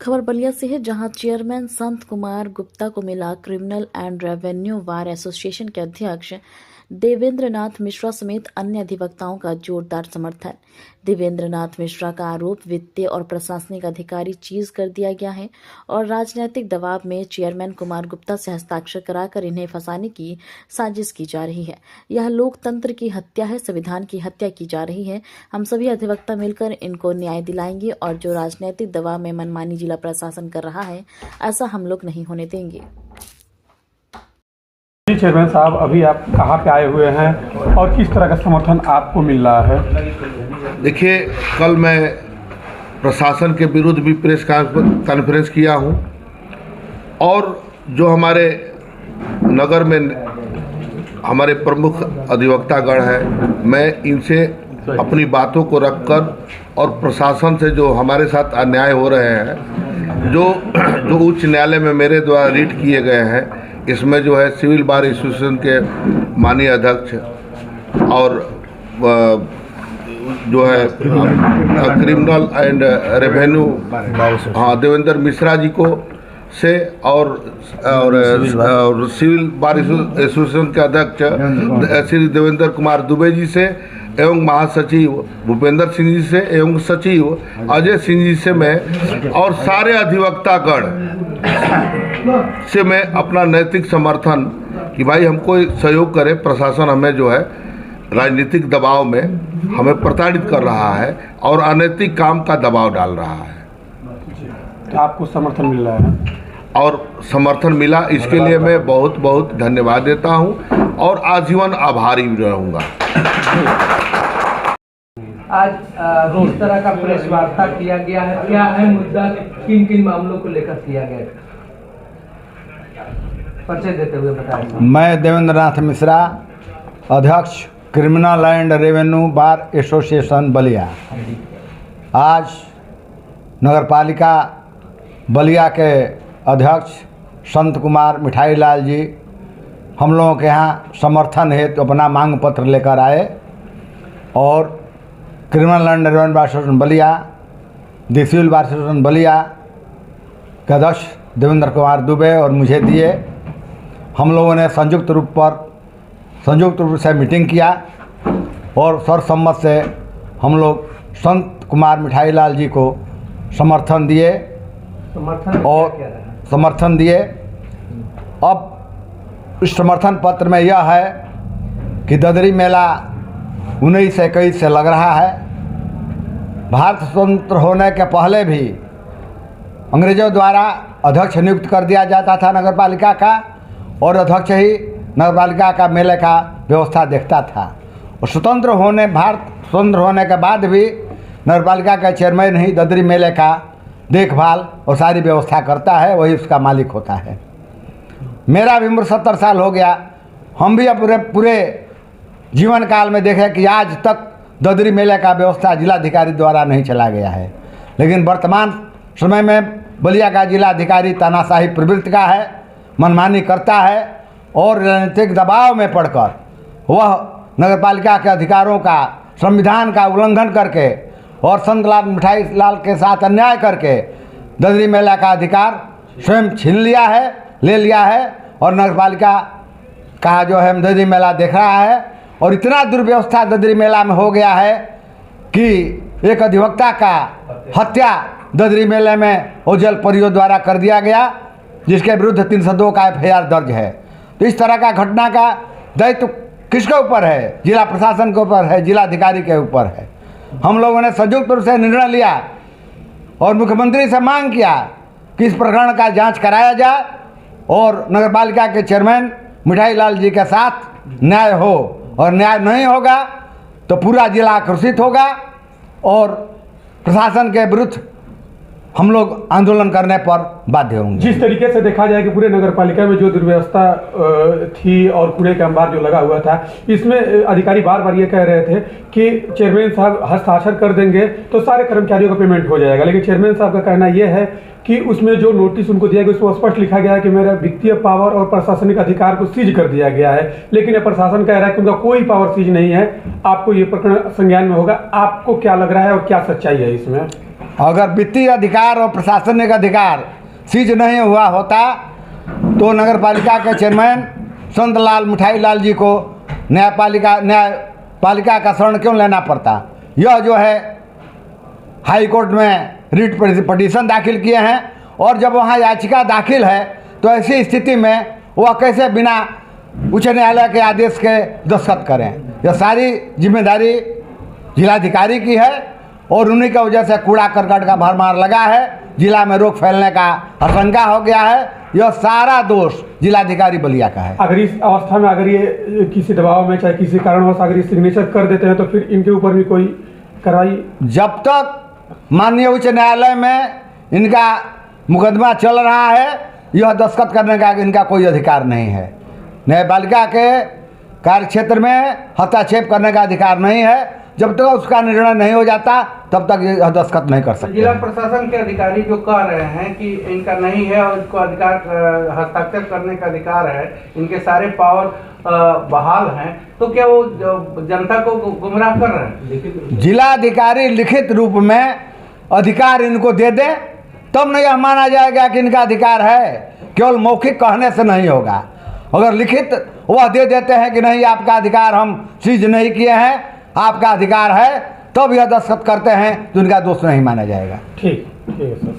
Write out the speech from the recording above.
खबर बलिया से है, जहां चेयरमैन संत कुमार गुप्ता को मिला criminal and revenue bar association के अध्यक्ष देवेंद्र नाथ मिश्रा समेत अन्य अधिवक्ताओं का जोरदार समर्थन। देवेंद्र नाथ मिश्रा का आरोप वित्तीय और प्रशासनिक अधिकारी चीज कर दिया गया है और राजनीतिक दबाव में चेयरमैन कुमार गुप्ता से हस्ताक्षर कराकर इन्हें फंसाने की साजिश की जा रही है। यह लोकतंत्र की हत्या है, संविधान की हत्या की जा रही है। हम सभी अधिवक्ता मिलकर इनको न्याय दिलाएंगे और जो राजनीतिक दबाव में मनमानी जिला प्रशासन कर रहा है, ऐसा हम लोग नहीं होने देंगे। जी चेयरमैन साहब, अभी आप कहाँ पे आए हुए हैं और किस तरह का समर्थन आपको मिल रहा है? देखिए, कल मैं प्रशासन के विरुद्ध भी प्रेस कॉन्फ्रेंस किया हूँ और जो हमारे नगर में हमारे प्रमुख अधिवक्तागण हैं, मैं इनसे अपनी बातों को रखकर और प्रशासन से जो हमारे साथ अन्याय हो रहे हैं, जो उच्च न्यायालय में मेरे द्वारा रिट किए गए हैं, इसमें जो है सिविल बार एसोसिएशन के माननीय अध्यक्ष और जो है criminal and revenue Devendra Mishra ji को से और सिविल बार एसोसिएशन के अध्यक्ष श्री देवेंद्र कुमार दुबे जी से एवं महासचिव भूपेंद्र सिंह जी से एवं सचिव अजय सिंह जी से मैं और सारे अधिवक्तागण से मैं अपना नैतिक समर्थन कि भाई हमको सहयोग करे। प्रशासन हमें जो है राजनीतिक दबाव में हमें प्रताड़ित कर रहा है और अनैतिक काम का दबाव डाल रहा है। तो आपको समर्थन मिल रहा है और समर्थन मिला, इसके लिए मैं बहुत बहुत धन्यवाद देता हूं और आजीवन आभारी रहूंगा। आज किस तरह का प्रेस वार्ता किया गया है, क्या है मुद्दा, किन किन मामलों को लेकर किया गया, परिचय देते हुए बताएं। मैं देवेंद्र नाथ मिश्रा, अध्यक्ष criminal and revenue bar association Ballia. आज नगरपालिका बलिया के अध्यक्ष संत कुमार मिठाई लाल जी हम लोगों के यहाँ समर्थन हेतु अपना मांग पत्र लेकर आए और criminal and revenue bar association Ballia, the civil bar association Ballia के अध्यक्ष देवेंद्र कुमार दुबे और मुझे दिए। हम लोगों ने संयुक्त रूप से मीटिंग किया और सर्वसम्मत से हम लोग संत कुमार मिठाई लाल जी को समर्थन दिए समर्थन दिए। अब इस समर्थन पत्र में यह है कि ददरी मेला 1921 से लग रहा है। भारत स्वतंत्र होने के पहले भी अंग्रेजों द्वारा अध्यक्ष नियुक्त कर दिया जाता था नगरपालिका का और अध्यक्ष ही नगरपालिका का मेले का व्यवस्था देखता था। और भारत स्वतंत्र होने के बाद भी नगरपालिका का चेयरमैन ही ददरी मेले का देखभाल और सारी व्यवस्था करता है, वही उसका मालिक होता है। मेरा भी उम्र 70 साल हो गया। हम भी अपने पूरे जीवन काल में देखे कि आज तक ददरी मेले का व्यवस्था जिलाधिकारी द्वारा नहीं चला गया है, लेकिन वर्तमान समय में बलिया का जिलाधिकारी तानाशाही प्रवृत्ति का है, मनमानी करता है और राजनीतिक दबाव में पड़कर वह नगरपालिका के अधिकारों का, संविधान का उल्लंघन करके और संत लाल मिठाई लाल के साथ अन्याय करके ददरी मेला का अधिकार स्वयं छीन ले लिया है और नगरपालिका का जो है ददरी मेला देख रहा है। और इतना दुर्व्यवस्था ददरी मेला में हो गया है कि एक अधिवक्ता का हत्या ददरी मेले में ओझल परियों द्वारा कर दिया गया, जिसके विरुद्ध 302 का FIR दर्ज है। तो इस तरह का घटना का दायित्व किसके ऊपर है? जिला प्रशासन के ऊपर है, जिलाधिकारी के ऊपर है। हम लोगों ने संयुक्त रूप से निर्णय लिया और मुख्यमंत्री से मांग किया कि इस प्रकरण का जांच कराया जाए और नगरपालिका के चेयरमैन मिठाई लाल जी के साथ न्याय हो, और न्याय नहीं होगा तो पूरा जिला आक्रोशित होगा और प्रशासन के विरुद्ध हम लोग आंदोलन करने पर बाध्य होंगे। जिस तरीके से देखा जाए कि पूरे नगरपालिका में जो दुर्व्यवस्था थी और कूड़े का अंबार जो लगा हुआ था, इसमें अधिकारी बार बार ये कह रहे थे कि चेयरमैन साहब हस्ताक्षर कर देंगे तो सारे कर्मचारियों का पेमेंट हो जाएगा, लेकिन चेयरमैन साहब का कहना यह है कि उसमें जो नोटिस उनको दिया गया उसमें स्पष्ट लिखा गया है कि मेरा वित्तीय पावर और प्रशासनिक अधिकार को सीज कर दिया गया है, लेकिन यह प्रशासन कह रहा है कि उनका कोई पावर सीज नहीं है, आपको ये प्रकरण संज्ञान में होगा। आपको क्या लग रहा है और क्या सच्चाई है इसमें? अगर वित्तीय अधिकार और प्रशासनिक अधिकार सीज नहीं हुआ होता तो नगर पालिका के चेयरमैन संत लाल मिठाई लाल जी को न्यायपालिका का शरण क्यों लेना पड़ता। यह जो है हाई कोर्ट में रिट पिटीशन दाखिल किए हैं और जब वहाँ याचिका दाखिल है तो ऐसी स्थिति में वह कैसे बिना उच्च न्यायालय के आदेश के दस्तखत करें। यह सारी जिम्मेदारी जिलाधिकारी की है और उन्हीं की वजह से कूड़ा करकट का भरमार लगा है, जिला में रोग फैलने का आशंका हो गया है। यह सारा दोष जिलाधिकारी बलिया का है। अगर इस अवस्था में अगर ये किसी दबाव में चाहे किसी कारणवश अगर ये सिग्नेचर कर देते हैं तो फिर इनके ऊपर भी कोई कार्रवाई? जब तक माननीय उच्च न्यायालय में इनका मुकदमा चल रहा है यह दस्तखत करने का इनका कोई अधिकार नहीं है। न्यायपालिका के कार्यक्षेत्र में हस्तक्षेप करने का अधिकार नहीं है। जब तक उसका निर्णय नहीं हो जाता तब तक ये दस्तखत नहीं कर सकते। जिला प्रशासन के अधिकारी जो कह रहे हैं कि इनका नहीं है और इसको अधिकार हस्ताक्षर करने का अधिकार है, इनके सारे पावर बहाल हैं, तो क्या वो जनता को गुमराह कर रहे हैं? जिलाधिकारी लिखित रूप में अधिकार इनको दे दे तब न यह माना जाएगा कि इनका अधिकार है। केवल मौखिक कहने से नहीं होगा। अगर लिखित वह दे देते हैं कि नहीं आपका अधिकार हम सीज नहीं किए हैं, आपका अधिकार है, तब यह दस्तखत करते हैं तो इनका दोष नहीं माना जाएगा। ठीक है सर।